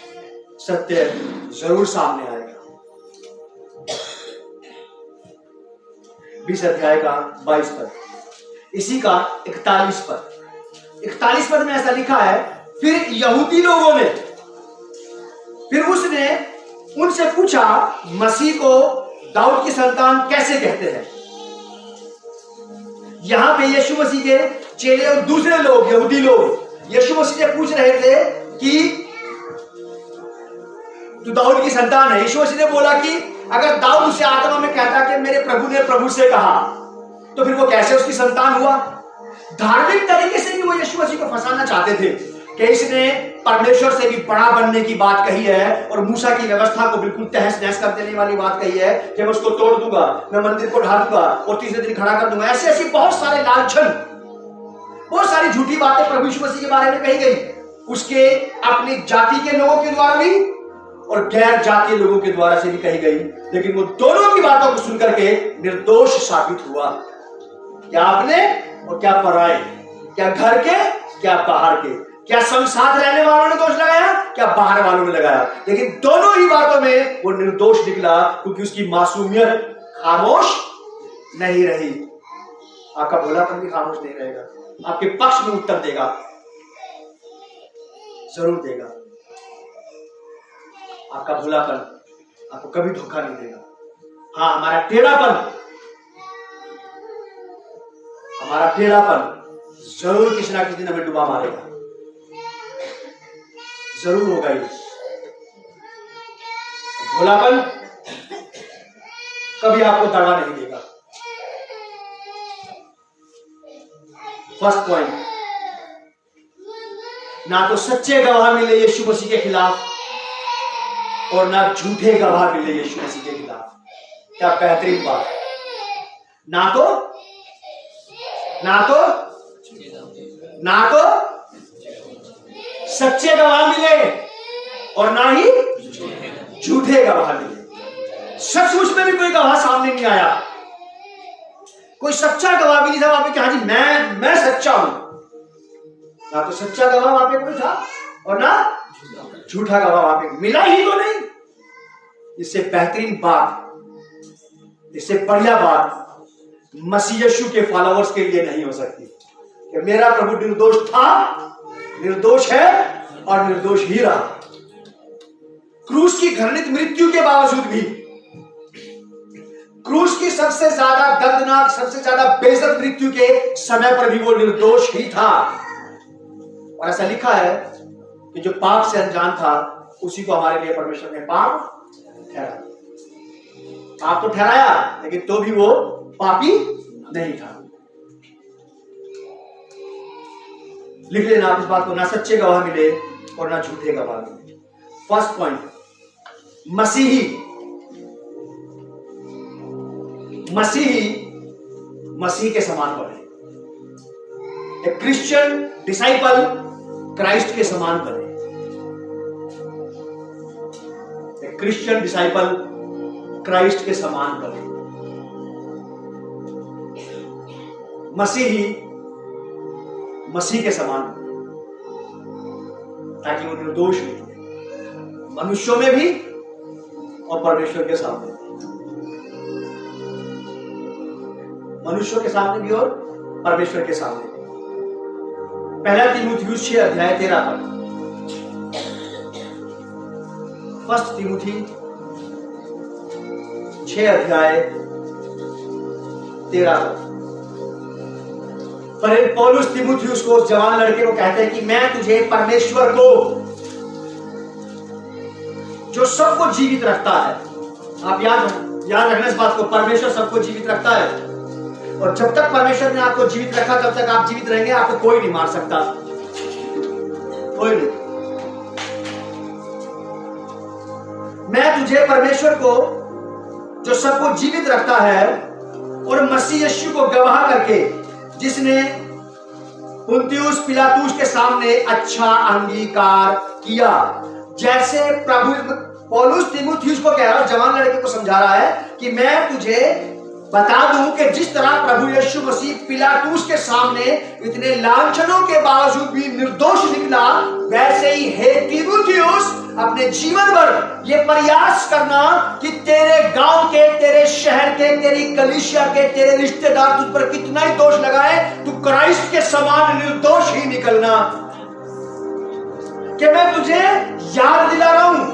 सत्य जरूर सामने आएगा। 20 अध्याय का 22 पद, इसी का 41 पद में ऐसा लिखा है, फिर यहूदी लोगों ने, फिर उसने उनसे पूछा, मसीह को दाऊद की संतान कैसे कहते हैं? यहां पे यीशु मसीह के चेले और दूसरे लोग, यहूदी लोग यीशु मसीह से पूछ रहे थे कि तू दाऊद की संतान है। यीशु मसीह ने बोला कि अगर दाऊद उसे आत्मा में कहता कि मेरे प्रभु ने प्रभु से कहा, तो फिर वो कैसे उसकी संतान हुआ? धार्मिक तरीके से भी वो यीशु मसीह को फंसाना चाहते थे कि इसने परमेश्वर से भी बड़ा बनने की बात कही है और मूसा की व्यवस्था को बिल्कुल तहस नहस कर देने वाली बात कही है कि मैं उसको तोड़ दूंगा, मैं मंदिर को ढा दूंगा और तीसरे दिन खड़ा कर दूंगा। ऐसी ऐसी बहुत सारे लालछन, बहुत सारी झूठी बातें प्रभु यीशु मसीह के बारे में कही गई, उसके अपनी जाति के लोगों के द्वारा भी और गैर जातीय लोगों के द्वारा से भी कही गई। लेकिन वो दोनों की बातों को सुनकर के निर्दोष साबित हुआ। क्या अपने और क्या पराए, क्या घर के क्या बाहर के, क्या संग साथ रहने वालों ने दोष लगाया, क्या बाहर वालों ने लगाया, लेकिन दोनों ही बातों में वो निर्दोष निकला, क्योंकि उसकी मासूमियत खामोश नहीं रही। आपका भोलापन भी खामोश नहीं रहेगा, आपके पक्ष में उत्तर देगा, जरूर देगा। आपका भोलापन आपको कभी धोखा नहीं देगा। हाँ, हमारा टेढ़ापन जरूर किसी ना किसी दिन हमें डुबा मारेगा, जरूर होगा ही। भोलापन कभी आपको दगा नहीं देगा। फर्स्ट पॉइंट, ना तो सच्चे गवाह मिले यीशु मसीह के खिलाफ और ना झूठे गवाह मिले यीशु मसीह के खिलाफ। क्या बेहतरीन बात है। ना तो सच्चे गवाह मिले और ना ही झूठे गवाह मिले। सचमुच में भी कोई गवाह सामने नहीं आया, कोई सच्चा गवाह भी नहीं था वहां पे कि हाँ जी मैं सच्चा हूं। ना तो सच्चा गवाह वहां पे कोई था और ना झूठा गवाह वहां पे मिला ही तो नहीं। इससे बेहतरीन बात, इससे बढ़िया बात मसीह यीशु के फॉलोअर्स के लिए नहीं हो सकती कि मेरा प्रभु निर्दोष था, निर्दोष है और निर्दोष ही रहा। क्रूस की घृणित मृत्यु के बावजूद भी, क्रूस की सबसे ज्यादा दर्दनाक, सबसे ज्यादा बेइज्जत मृत्यु के समय पर भी वो निर्दोष ही था। और ऐसा लिखा है कि जो पाप से अनजान था उसी को हमारे लिए परमेश्वर ने पाप ठहराया। पाप तो ठहराया, लेकिन तो भी वो पापी नहीं था। लिख लेना आप इस बात को, ना सच्चे गवाह मिले और ना झूठे गवाह मिले। फर्स्ट पॉइंट, मसीह के समान बने। एक क्रिश्चियन डिसाइपल क्राइस्ट के समान बने। एक क्रिश्चियन डिसाइपल क्राइस्ट के समान बने। मसीह के समान बने, ताकि वो निर्दोष निकले, मनुष्यों में भी और परमेश्वर के सामने, मनुष्यों के सामने भी और परमेश्वर के सामने भी। पहला तीमुथियुस 6 अध्याय 13 पद, फर्स्ट तिमुथी 6 अध्याय 13 पर पौलुस तिमुथियुस को, जवान लड़के को कहते हैं कि मैं तुझे परमेश्वर को जो सबको जीवित रखता है, आप याद रखना इस बात को, परमेश्वर सबको जीवित रखता है, और जब तक परमेश्वर ने आपको जीवित रखा तब तक आप जीवित रहेंगे, आपको कोई नहीं मार सकता, कोई नहीं। मैं तुझे परमेश्वर को जो सबको जीवित रखता है और मसीह यीशु को गवाह करके, जिसने पुन्तियुस पिलातुस के सामने अच्छा अंगीकार किया, जैसे प्रभु, पौलुस तिमुथियुस को कह रहा है, जवान लड़के को समझा रहा है कि मैं तुझे बता दूं कि जिस तरह प्रभु यीशु मसीह पिलातुस के सामने इतने लांछनों के बावजूद भी निर्दोष निकला, वैसे ही हे तिमुथियुस अपने जीवन भर ये प्रयास करना कि तेरे गांव के, तेरे शहर के, तेरी कलीसिया के, तेरे रिश्तेदार तुझ पर कितना ही दोष लगाए, तू क्राइस्ट के समान निर्दोष ही निकलना। कि मैं तुझे याद दिला रहा हूं,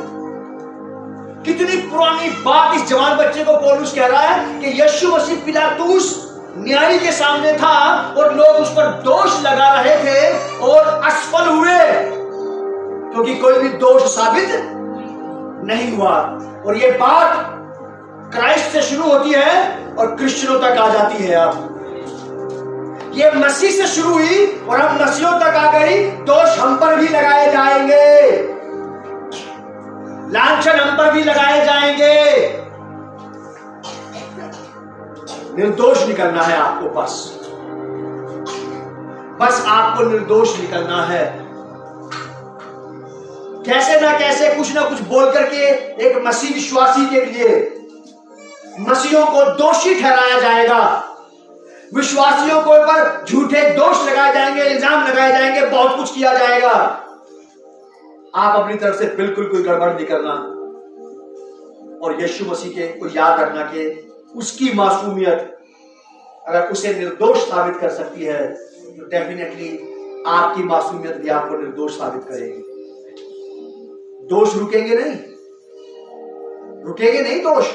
कितनी पुरानी बात इस जवान बच्चे को पौलुस कह रहा है कि यीशु मसीह पिलातुस न्यायी के सामने था और लोग उस पर दोष लगा रहे थे और असफल हुए, क्योंकि कोई भी दोष साबित नहीं हुआ। और ये बात क्राइस्ट से शुरू होती है और क्रिश्चियनों तक आ जाती है। अब ये मसीह से शुरू हुई और अब मसीहों तक आ गई, दोष हम पर भी लगाए जाएंगे, लांछन हम पर भी लगाए जाएंगे। निर्दोष निकलना है आपको, बस आपको निर्दोष निकलना है। कैसे ना कैसे कुछ ना कुछ बोल करके एक मसीह विश्वासी के लिए मसीहों को दोषी ठहराया जाएगा, विश्वासियों को ऊपर झूठे दोष लगाए जाएंगे, इल्जाम लगाए जाएंगे, बहुत कुछ किया जाएगा। आप अपनी तरफ से बिल्कुल कोई गड़बड़ नहीं करना और यीशु मसीह के को याद रखना कि उसकी मासूमियत अगर उसे निर्दोष साबित कर सकती है तो डेफिनेटली आपकी मासूमियत भी आपको निर्दोष साबित करेगी। दोष रुकेंगे नहीं, दोष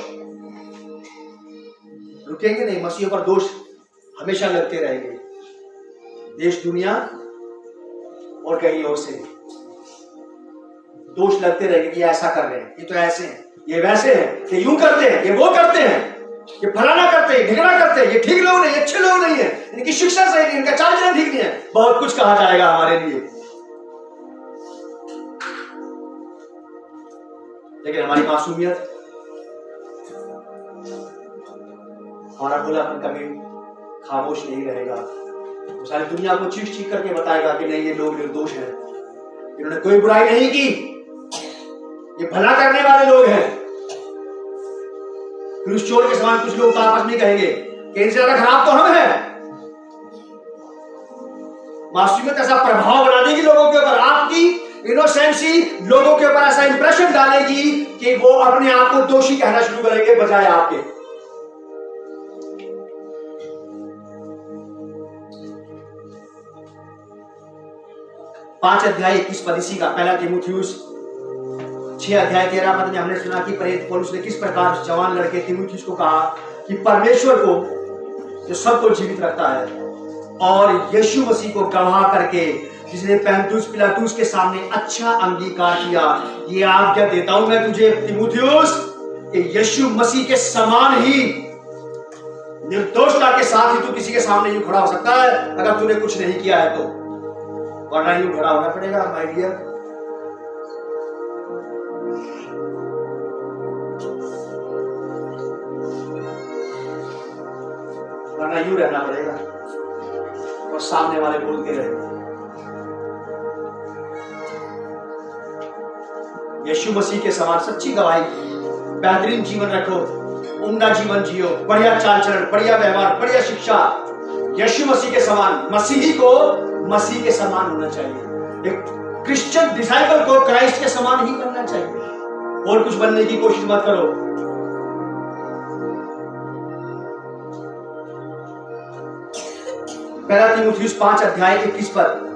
रुकेंगे नहीं। मसीह पर दोष हमेशा लगते रहेंगे, देश दुनिया और कहीं और से दोष लगते रहेंगे कि ऐसा कर रहे हैं, ये तो ऐसे हैं, ये वैसे हैं, ये यूं करते हैं, ये वो करते हैं, ये फलाना करते हैं, ढिगना करते हैं, ये ठीक लोग नहीं, अच्छे लोग नहीं है, इनकी शिक्षा सही नहीं, इनका चाल चलन ठीक नहीं है, बहुत कुछ कहा जाएगा हमारे लिए। लेकिन हमारी मासूमियत, हमारा खुलापन कभी खामोश नहीं रहेगा। सारी दुनिया को चीख चीख करके बताएगा कि नहीं, ये लोग निर्दोष हैं, इन्होंने कोई बुराई नहीं की, ये भला करने वाले लोग हैं। फिर उस चोर के समान कुछ लोग आपस में कहेंगे कि इनसे ज्यादा खराब तो हम हैं। मासूमियत ऐसा प्रभाव बना देगी लोगों के ऊपर, आपकी इनोसेंसी लोगों के ऊपर ऐसा इंप्रेशन डालेगी कि वो अपने आप को दोषी कहना शुरू करेंगे बजाय आपके। पांच अध्याय 21 पद इसी का, पहला तिमुथियुस 6 अध्याय 13 पद में हमने सुना कि प्रेरित पौलुस ने किस प्रकार जवान लड़के तिमुथियुस को कहा कि परमेश्वर को जो सबको जीवित रखता है और यीशु मसीह को गवाह करके, जिसने पुन्तियुस पिलातुस के सामने अच्छा अंगीकार किया, ये आज्ञा देता हूं मैं तुझे तिमुथियुस कि यीशु मसीह के समान ही निर्दोषता के साथ ही तू किसी के सामने यूं खड़ा हो सकता है अगर तूने कुछ नहीं किया है तो, वरना यूं खड़ा होना पड़ेगा माय डियर। वरना यूं रहना पड़ेगा और सामने वाले बोलते रहेंगे। यीशु मसीह के समान सच्ची गवाही, बेहतरीन जीवन रखो, उम्दा जीवन जियो, बढ़िया चाल चलन, बढ़िया व्यवहार, बढ़िया शिक्षा, यीशु मसीह के समान, मसीही को मसीह के समान होना चाहिए। एक क्रिश्चियन डिसाइपल को क्राइस्ट के समान ही बनना चाहिए, और कुछ बनने की कोशिश मत करो। पहला तिमुथियुस 5 अध्याय 21 पद,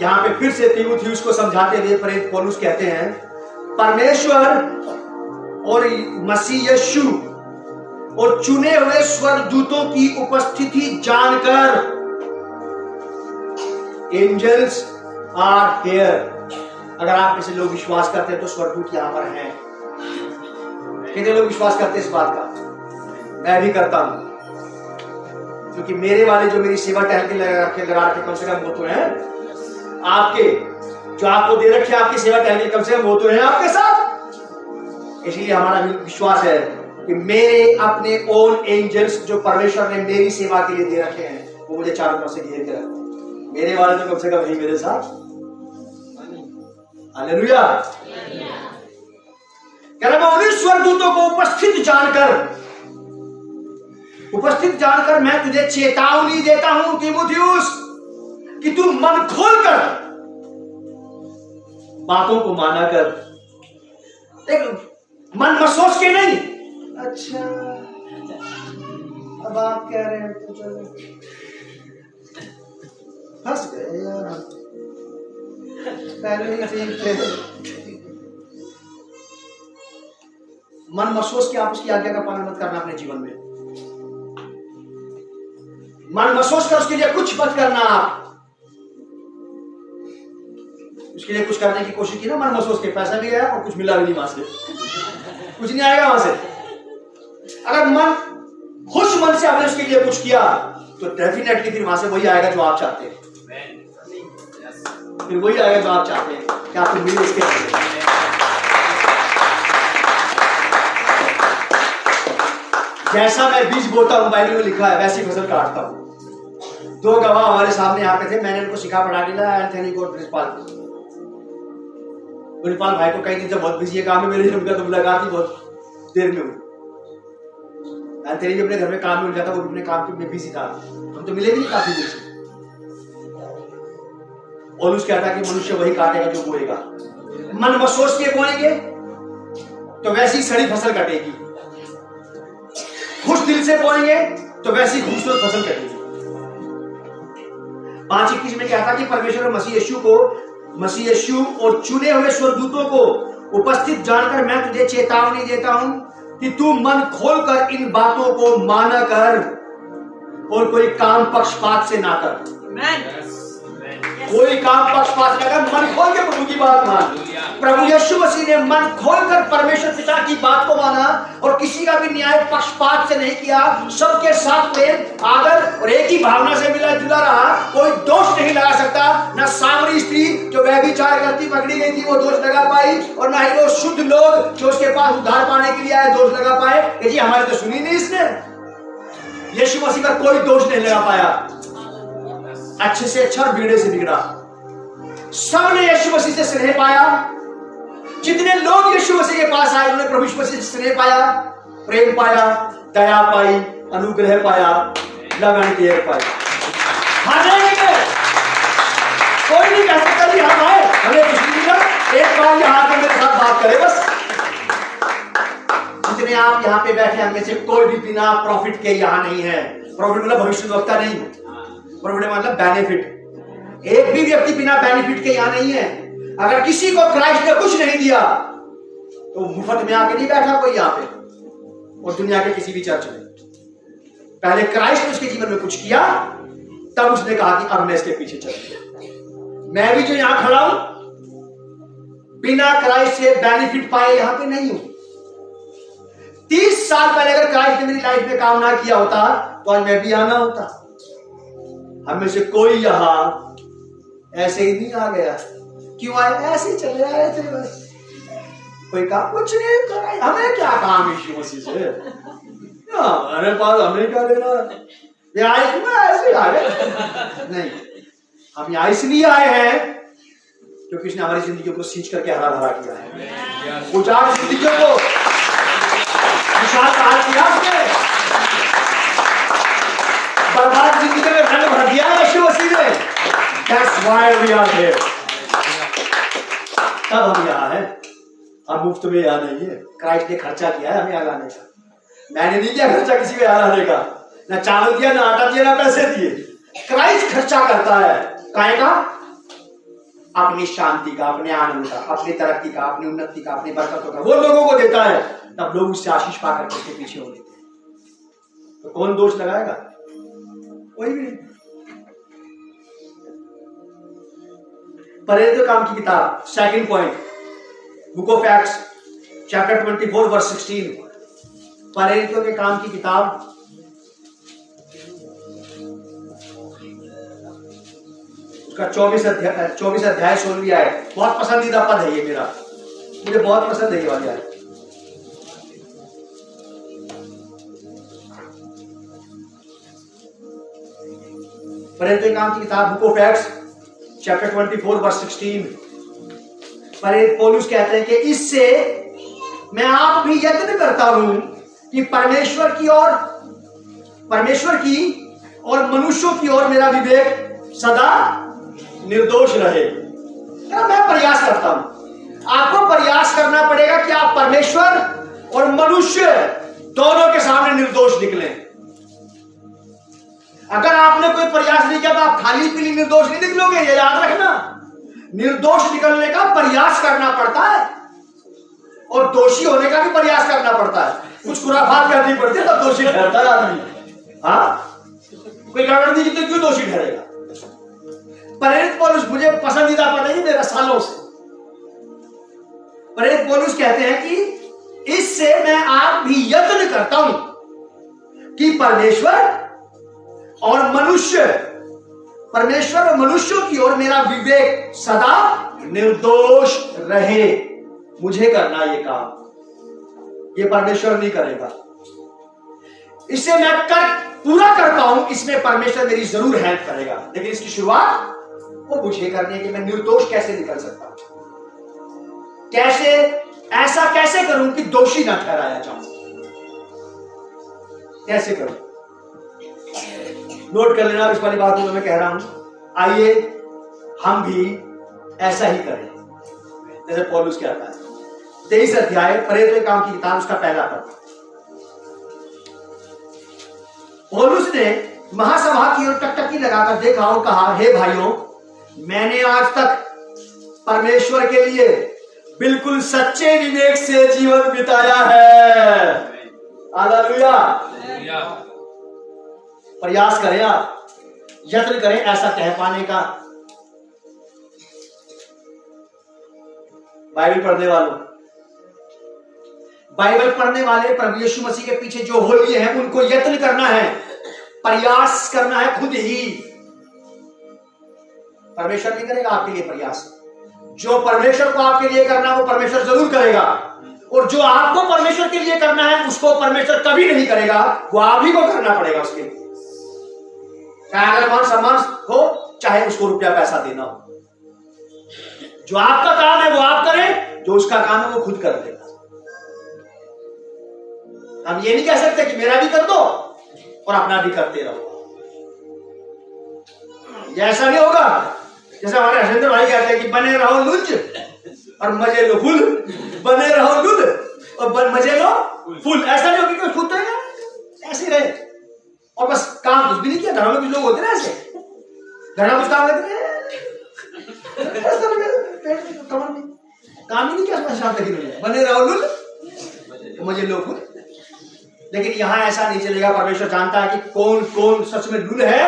यहां पे फिर से तिमुथियुस को समझाते हुए प्रेरित पौलुस कहते हैं परमेश्वर और मसीह यीशु और चुने हुए स्वर्गदूतों की उपस्थिति जानकर, एंजल्स आर हियर। अगर आप ऐसे लोग विश्वास करते हैं तो स्वर्गदूत यहां पर हैं। कितने लोग विश्वास करते हैं इस बात का? मैं भी करता हूं, क्योंकि मेरे वाले जो मेरी सेवा टहल के लगा रखे कम से कम वो तो हैं आपके, जो आपको दे रखे आपकी सेवा टहल के कम से कम वो तो हैं आपके साथ। इसलिए हमारा विश्वास है कि मेरे अपने ओन एंजल्स जो परमेश्वर ने मेरी सेवा के लिए दे रखे हैं वो मुझे चारों तरफ से घेर के रखते हैं। मेरे वाले तो कम से कम यही मेरे साथ। हालेलुया। कह रहा मैं उन्हीं स्वर्गदूतों को उपस्थित जानकर मैं तुझे चेतावनी देता हूं तीमुथियुस कि तू मन खोलकर बातों को माना कर। देख, मन मत सोच के नहीं। अच्छा अब आप कह रहे हैं तो चलो, फंस गए यार, पहले ही ठीक थे। मन मत सोच के आप उसकी आज्ञा का पालन मत करना अपने जीवन में। मन मत सोच कर उसके लिए कुछ मत करना। आप उसके लिए कुछ करने की कोशिश की ना, मन मत सोच के, पैसा भी गया और कुछ मिला भी नहीं वहां से, कुछ नहीं आएगा वहां से। अगर मन खुश मन से आपने उसके लिए कुछ किया तो डेफिनेटली फिर वहां से वही आएगा जो आप चाहते हैं। फिर वही आएगा जो आप चाहते हैं कि आप मिले इसके। जैसा मैं बीज बोता हूं, बाइबल में लिखा है, वैसी फसल काटता हूं। दो गवाह हमारे सामने यहाँ पे थे, मैंने उनको सिखा पढ़ा दिया, एंथनी को प्रिंसिपल भाई को कई दिन से बहुत बिजी है काम में, मेरे उनका तो मुलाकात ही बहुत देर में हुई। एंथनी भी अपने घर में काम में उलझा था, वो अपने काम में बिजी था, हम तो मिले भी नहीं काफी दिन से। और उसके कहता कि मनुष्य वही काटेगा जो बोएगा। मन मत सोच के बोएंगे तो वैसी सड़ी फसल कटेगी, खुश दिल से बोएंगे तो वैसी खूबसूरत फसल कटेगी। 5:21 में क्या था कि परमेश्वर मसीह यीशु और चुने हुए स्वर्गदूतों को उपस्थित जानकर मैं तुझे चेतावनी देता हूं कि तू मन खोलकर इन बातों को माना कर और कोई काम पक्षपात से ना कर। कोई काम पक्षपात से ना कर, मन खोल के प्रभु की बात मान। प्रभु यीशु मसीह ने मन खोलकर परमेश्वर पिता की बात को माना और किसी का भी न्याय पक्षपात से नहीं किया। सबके साथ में आदर और एक ही भावना से मिला जुला रहा। कोई दोष नहीं लगा सकता। न सामरी स्त्री जो व्यभिचार करती पकड़ी गई थी वो दोष लगा पाई, और न ही वो शुद्ध लोग जो उसके पास उद्धार पाने के लिए आए दोष लगा पाए कि जी हमारे तो सुनी नहीं इसने। यीशु मसीह का कोई दोष नहीं लगा पाया। अच्छे से अच्छा, बिगड़े से बिगड़ा, सबने यीशु मसीह से स्नेह पाया। जितने लोग यीशु मसीह के पास आए उन्होंने प्रभु यीशु मसीह से स्नेह पाया, प्रेम पाया, दया पाई, अनुग्रह पाया, लगन की पाई। कोई नहीं कह सकता कि हम आए हमें कुछ नहीं मिला, एक बार यहाँ पर मेरे साथ बात करे बस। जितने आप यहाँ पे बैठे हैं में से कोई भी बिना प्रॉफिट के यहाँ नहीं है। प्रॉफिट मतलब भविष्यवक्ता नहीं, प्रॉफिट मतलब बेनिफिट। एक भी व्यक्ति बिना बेनिफिट के यहाँ नहीं है। अगर किसी को क्राइस्ट ने कुछ नहीं दिया तो मुफ्त में आके नहीं बैठा कोई यहाँ पे, और दुनिया के किसी भी चर्च में। पहले क्राइस्ट ने उसके जीवन में कुछ किया, तब उसने कहा कि अब मैं इसके पीछे चलूंगा। मैं भी जो यहाँ खड़ा हूं बिना क्राइस्ट से बेनिफिट पाए यहाँ पे नहीं हूं। 30 साल पहले अगर क्राइस्ट ने मेरी लाइफ में काम ना किया होता तो आज मैं भी आना होता। हम में से कोई यहां ऐसे ही नहीं आ गया। क्यों आए? ऐसे ही चले आए थे बस। कोई काम कुछ नहीं करा, हमें क्या काम यीशु मसीह से, हमारे पास हमें क्या देना। ये आए ऐसे आ गए नहीं, हम यहाँ इसलिए आए हैं क्योंकि उसने हमारी जिंदगियों को सींच करके हरा भरा किया है। उजाड़ जिंदगियों को विशाल किया उसने, बर्बाद जिंदगी में रंग भर दिया है यीशु मसीह ने। That's why we are here। तब हम यहाँ हैं, हम मुफ्त में यहाँ नहीं है। क्राइस्ट ने खर्चा किया है हमें यहाँ आने का। मैंने नहीं किया खर्चा किसी को यहाँ आने का, ना चावल दिया, ना आटा दिया, ना पैसे दिए। क्राइस्ट खर्चा करता है। काहे का? अपनी शांति का, अपने आनंद का, अपनी तरक्की का, अपनी उन्नति का, अपनी बरकतों का वो लोगों को देता है, तब लोग उससे आशीष पाकर उसके पीछे हो लेते हैं। तो कौन दोष लगाएगा? कोई भी नहीं। प्रेरितों के काम की किताब, second point, book of Acts chapter 24 verse 16। प्रेरितों के काम की किताब उसका 24 अध्याय 16वीं आयत। बहुत पसंदीदा पद है ये मेरा, मुझे बहुत पसंद है ये वाली आयत। प्रेरितों के काम की किताब, book of Acts chapter 24 verse 16। प्रेरित पौलुस कहते हैं कि इससे मैं आप भी यत्न करता हूं कि परमेश्वर की और मनुष्यों की ओर मेरा विवेक सदा निर्दोष रहे। मैं प्रयास करता हूं, आपको प्रयास करना पड़ेगा कि आप परमेश्वर और मनुष्य दोनों के सामने निर्दोष निकलें। अगर आपने कोई प्रयास नहीं किया तो आप खाली पीली निर्दोष नहीं निकलोगे, ये याद रखना। निर्दोष निकलने का प्रयास करना पड़ता है और दोषी होने का भी प्रयास करना पड़ता है। कुछ खुराफात करनी पड़ती है तो दोषी ठहरता है आदमी। हाँ, कोई गड़बड़ नहीं की तो क्यों दोषी ठहरेगा? प्रेरित पौलुस मुझे पसंदीदा पद है मेरा सालों से। प्रेरित पौलुस कहते हैं कि इससे मैं आप भी यत्न करता हूं कि परमेश्वर और मनुष्यों की ओर मेरा विवेक सदा निर्दोष रहे। मुझे करना ये काम, ये परमेश्वर नहीं करेगा। इसे मैं पूरा कर पाऊं, इसमें परमेश्वर मेरी जरूर हेल्प करेगा, लेकिन इसकी शुरुआत वो मुझे करनी है कि मैं निर्दोष कैसे निकल सकता हूं, ऐसा कैसे करूं कि दोषी ना ठहराया जाऊं, कैसे करूं। नोट कर लेना इस वाली बात जो मैं कह रहा हूं। आइए हम भी ऐसा ही करें जैसे पौलुस कहता है। 23 अध्याय प्रेरितों के काम की किताब, उसका पहला पद। पौलुस ने महासभा की ओर टकटकी लगाकर देखा और कहा, हे भाइयों, मैंने आज तक परमेश्वर के लिए बिल्कुल सच्चे विवेक से जीवन बिताया है। हालेलुया। प्रयास करें, आप यत्न करें ऐसा कह पाने का। बाइबल पढ़ने वाले प्रभु यीशु मसीह के पीछे जो हो लिए हैं उनको यत्न करना है, प्रयास करना है खुद ही। परमेश्वर नहीं करेगा आपके लिए प्रयास। जो परमेश्वर को आपके लिए करना है वो परमेश्वर जरूर करेगा, और जो आपको परमेश्वर के लिए करना है उसको परमेश्वर कभी नहीं करेगा, वो आप ही को करना पड़ेगा उसके लिए। चाहे अगर मान सम्मान हो, चाहे उसको रुपया पैसा देना हो। जो आपका काम है वो आप करें, जो उसका काम है वो खुद कर देगा। हम ये नहीं कह सकते कि मेरा भी कर दो और अपना भी करते रहो। ऐसा नहीं होगा। जैसे हमारे हरिंदर भाई कहते हैं कि बने रहो लुंज और मजे लो फुल, बने रहो लुल और मजे लो फुल। ऐसा नहीं होगा कि खुद तो है ऐसे रहे और बस काम कुछ भी नहीं किया। घरों में कुछ लोग होते ना ऐसे, घर में कुछ काम करते काम ही नहीं किया, शाम तक बने रहो लुल मजे लो फुल। लेकिन यहां ऐसा नहीं चलेगा। परमेश्वर जानता है कि कौन कौन सच में लुल है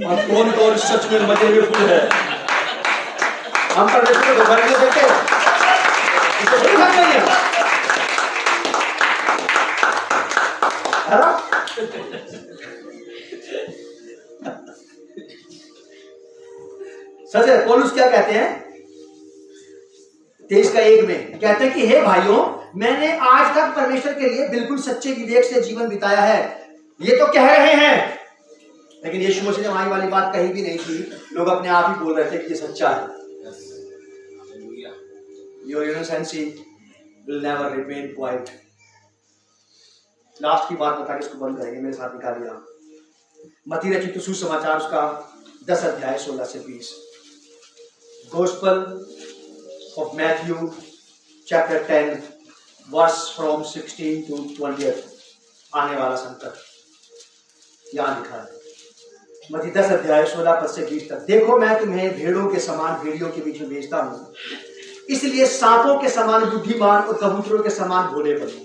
और कौन कौन सच में मजे में फुल है। हम परमेश्वर को धोखा नहीं देते, इसको कोई हक नहीं है। सच है। पौलुस क्या कहते हैं 23:1 में कहते हैं कि हे भाइयों, मैंने आज तक परमेश्वर के लिए बिल्कुल सच्चे विवेक से जीवन बिताया है। ये तो कह रहे हैं, लेकिन यीशु मसीह ने वहां वाली बात कही भी नहीं थी। लोग अपने आप ही बोल रहे थे कि ये सच्चा है। Your innocency will never remain quiet. Last की बात बता के इसको बंद करेंगे। मेरे साथ निकालिए आप मत्ती रचित सुसमाचार उसका 10 अध्याय 16 से 20। Gospel of Matthew chapter 10 verse from 16 to 20। आने वाला संकट यहाँ लिखा है। मत्ती 10 अध्याय 16 पद से 20 तक। देखो मैं तुम्हें भेड़ों के समान भेड़ियों के बीच में भेजता हूँ, इसलिए सांपों के समान बुद्धिमान और कबूतरों के समान भोले बनो,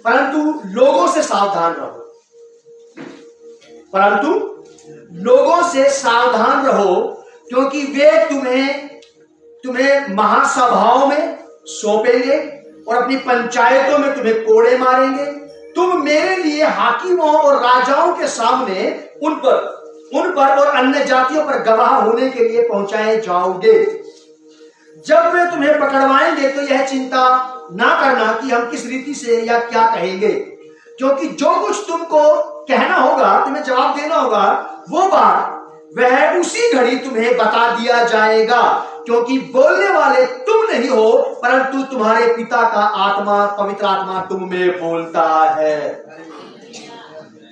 परंतु लोगों से सावधान रहो। परंतु लोगों से सावधान रहो, क्योंकि वे तुम्हें महासभाओं में सौंपेंगे और अपनी पंचायतों में तुम्हें कोड़े मारेंगे। तुम मेरे लिए हाकिमों और राजाओं के सामने उन पर और अन्य जातियों पर गवाह होने के लिए पहुंचाए जाओगे। जब वे तुम्हें पकड़वाएंगे तो यह चिंता ना करना कि हम किस रीति से या क्या कहेंगे, क्योंकि जो कुछ तुमको कहना होगा, तुम्हें जवाब देना होगा, वो बात वह उसी घड़ी तुम्हें बता दिया जाएगा, क्योंकि बोलने वाले तुम नहीं हो, परंतु तुम्हारे पिता का आत्मा, पवित्र आत्मा तुम में बोलता है।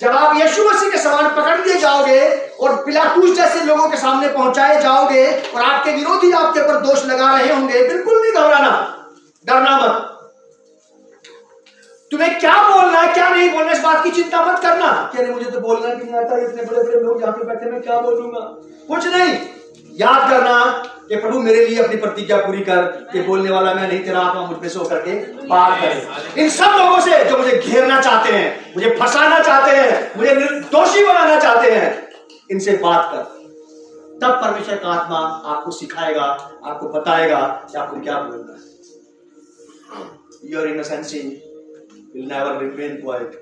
जब आप यीशु मसीह के समान पकड़ लिए जाओगे और पिलातुस जैसे लोगों के सामने पहुंचाए जाओगे और आपके विरोधी आपके ऊपर दोष लगा रहे होंगे, बिल्कुल नहीं घबराना, डरना मत। तुम्हें क्या बोलना है क्या नहीं बोलना, इस बात की चिंता मत करना कि अरे मुझे तो बोलना भी नहीं आता, इतने बड़े बड़े लोग यहाँ पे बैठे, मैं क्या बोलूंगा। कुछ नहीं, याद करना कि प्रभु मेरे लिए अपनी प्रतिज्ञा पूरी कर कि बोलने वाला मैं नहीं, तेरा आत्मा मुझ पे से होकर के बात करे। इन सब लोगों से जो मुझे घेरना चाहते हैं, मुझे फंसाना चाहते हैं, मुझे निर्दोषी बनाना चाहते हैं, इनसे बात कर। तब परमेश्वर का आत्मा आपको सिखाएगा, आपको बताएगा कि आपको क्या बोलना है। Your innocency will never remain quiet।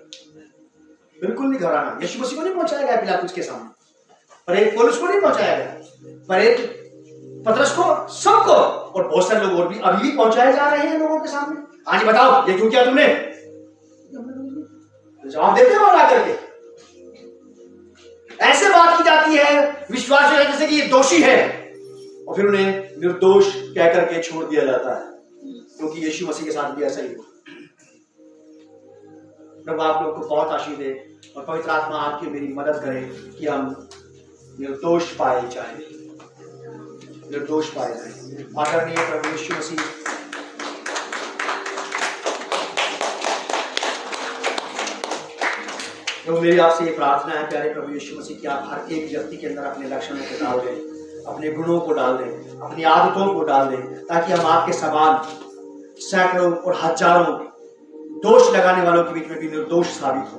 बिल्कुल नहीं घबराना। यीशु मसीह को नहीं पहुंचाया गया पिलातुस के सामने, पर एक पौलुस को नहीं पहुंचाया गया, पर एक पतरस को, सबको, और बहुत सारे लोग और भी अभी भी पहुंचाए जा रहे हैं लोगों के सामने। आज बताओ ये क्यों किया तुमने, जवाब देते हो ला करके। ऐसे बात की जाती है विश्वास जैसे कि ये दोषी है, और फिर उन्हें निर्दोष कह करके छोड़ दिया जाता है, क्योंकि यीशु मसीह के साथ भी ऐसा ही हुआ। प्रभु आप लोग को बहुत आशीष दे और पवित्र आत्मा आपकी मेरी मदद करे कि हम निर्दोष पाए जाए, निर्दोष पाए जाए। आदरणीय प्रभु यीशु मसीह, तो मेरी आपसे ये प्रार्थना है प्यारे प्रभु यीशु मसीह कि आप हर एक व्यक्ति के अंदर अपने लक्षणों को डाल दें, अपने गुणों को डाल दें, अपनी आदतों को डाल दें, ताकि हम आपके समान सैकड़ों और हजारों दोष लगाने वालों के बीच में भी निर्दोष साबित हो।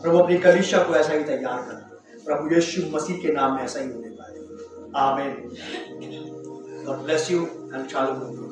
प्रभु अपनी कलीसिया को ऐसा ही तैयार कर, प्रभु यीशु मसीह के नाम में ऐसा ही होने पाए। आमीन। God bless you and shalom.